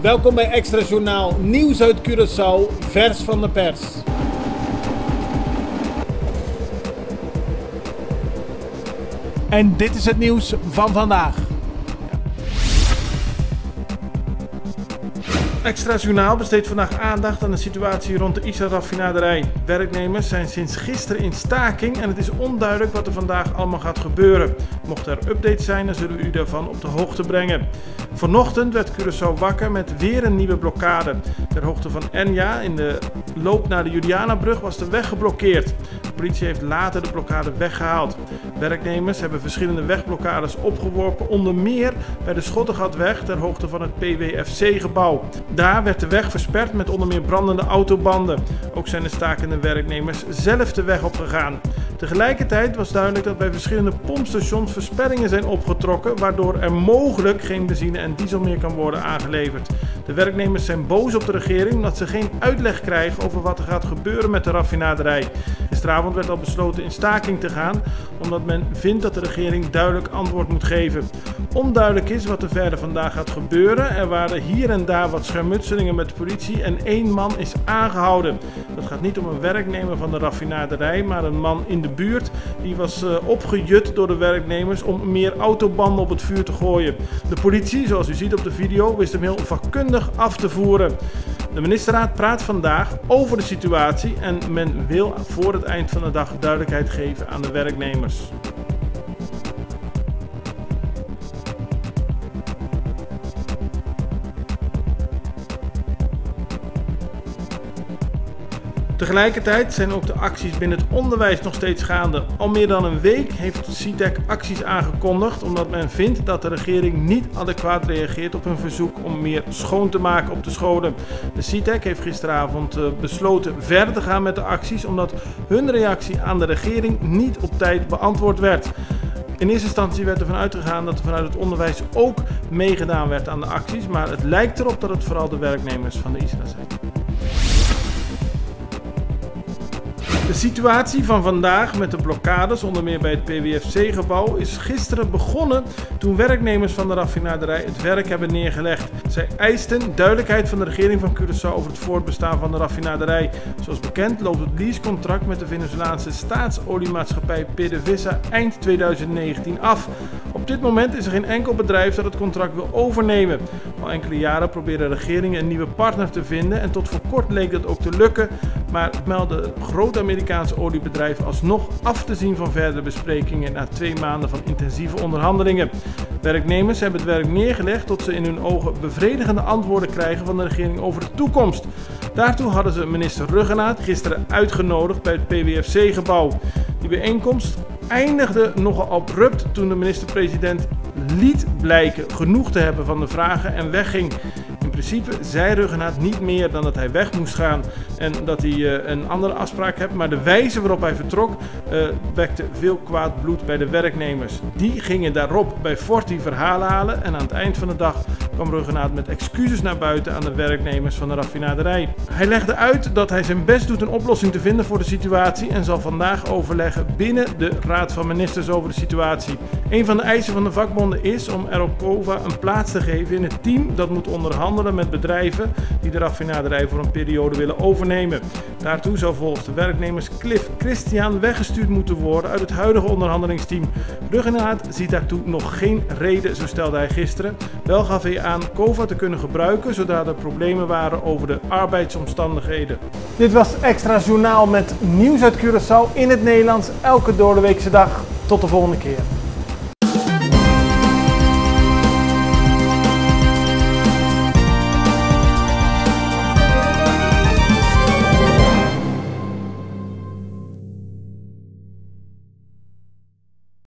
Welkom bij Extra Journaal, nieuws uit Curaçao, vers van de pers. En dit is het nieuws van vandaag. Extra Journaal besteedt vandaag aandacht aan de situatie rond de ISA-raffinaderij. Werknemers zijn sinds gisteren in staking en het is onduidelijk wat er vandaag allemaal gaat gebeuren. Mocht er updates zijn, dan zullen we u daarvan op de hoogte brengen. Vanochtend werd Curaçao wakker met weer een nieuwe blokkade. Ter hoogte van Enja, in de loop naar de Julianabrug, was de weg geblokkeerd. De politie heeft later de blokkade weggehaald. Werknemers hebben verschillende wegblokkades opgeworpen, onder meer bij de Schottegatweg ter hoogte van het PWFC-gebouw. Daar werd de weg versperd met onder meer brandende autobanden. Ook zijn de stakende werknemers zelf de weg opgegaan. Tegelijkertijd was duidelijk dat bij verschillende pompstations versperringen zijn opgetrokken, waardoor er mogelijk geen benzine en diesel meer kan worden aangeleverd. De werknemers zijn boos op de regering omdat ze geen uitleg krijgen over wat er gaat gebeuren met de raffinaderij. Gisteravond werd al besloten in staking te gaan, omdat men vindt dat de regering duidelijk antwoord moet geven. Onduidelijk is wat er verder vandaag gaat gebeuren. Er waren hier en daar wat schermutselingen met de politie en 1 man is aangehouden. Dat gaat niet om een werknemer van de raffinaderij, maar een man in de buurt. Die was opgejut door de werknemers om meer autobanden op het vuur te gooien. De politie, zoals u ziet op de video, wist hem heel vakkundig af te voeren. De ministerraad praat vandaag over de situatie en men wil voor het eind van de dag duidelijkheid geven aan de werknemers. Tegelijkertijd zijn ook de acties binnen het onderwijs nog steeds gaande. Al meer dan een week heeft CITEC acties aangekondigd omdat men vindt dat de regering niet adequaat reageert op hun verzoek om meer schoon te maken op de scholen. De CITEC heeft gisteravond besloten verder te gaan met de acties omdat hun reactie aan de regering niet op tijd beantwoord werd. In eerste instantie werd ervan uitgegaan dat er vanuit het onderwijs ook meegedaan werd aan de acties, maar het lijkt erop dat het vooral de werknemers van de ISRA zijn. De situatie van vandaag met de blokkades, onder meer bij het PWFC-gebouw, is gisteren begonnen toen werknemers van de raffinaderij het werk hebben neergelegd. Zij eisten duidelijkheid van de regering van Curaçao over het voortbestaan van de raffinaderij. Zoals bekend loopt het leasecontract met de Venezolaanse staatsoliemaatschappij PDVSA eind 2019 af. Op dit moment is er geen enkel bedrijf dat het contract wil overnemen. Al enkele jaren proberen regeringen een nieuwe partner te vinden en tot voor kort leek dat ook te lukken, maar melden grote Amerikaanse oliebedrijven alsnog af te zien van verdere besprekingen na 2 maanden van intensieve onderhandelingen. Werknemers hebben het werk neergelegd tot ze in hun ogen bevredigende antwoorden krijgen van de regering over de toekomst. Daartoe hadden ze minister Ruggenaat gisteren uitgenodigd bij het PWFC-gebouw. Die bijeenkomst eindigde nogal abrupt toen de minister-president liet blijken genoeg te hebben van de vragen en wegging. In principe zei Ruggenaat niet meer dan dat hij weg moest gaan en dat hij een andere afspraak heeft, maar de wijze waarop hij vertrok wekte veel kwaad bloed bij de werknemers. Die gingen daarop bij Forti verhalen halen en aan het eind van de dag kwam Ruggenaat met excuses naar buiten aan de werknemers van de raffinaderij. Hij legde uit dat hij zijn best doet een oplossing te vinden voor de situatie en zal vandaag overleggen binnen de Raad van Ministers over de situatie. Een van de eisen van de vakbonden is om Aerocova een plaats te geven in het team dat moet onderhandelen met bedrijven die de raffinaderij voor een periode willen overnemen. Daartoe zou volgens de werknemers Cliff Christian weggestuurd moeten worden uit het huidige onderhandelingsteam. Ruggenaat ziet daartoe nog geen reden, zo stelde hij gisteren. Wel gaf hij aan Cova te kunnen gebruiken zodra er problemen waren over de arbeidsomstandigheden. Dit was Extra Journaal met nieuws uit Curaçao in het Nederlands elke doordeweekse dag. Tot de volgende keer.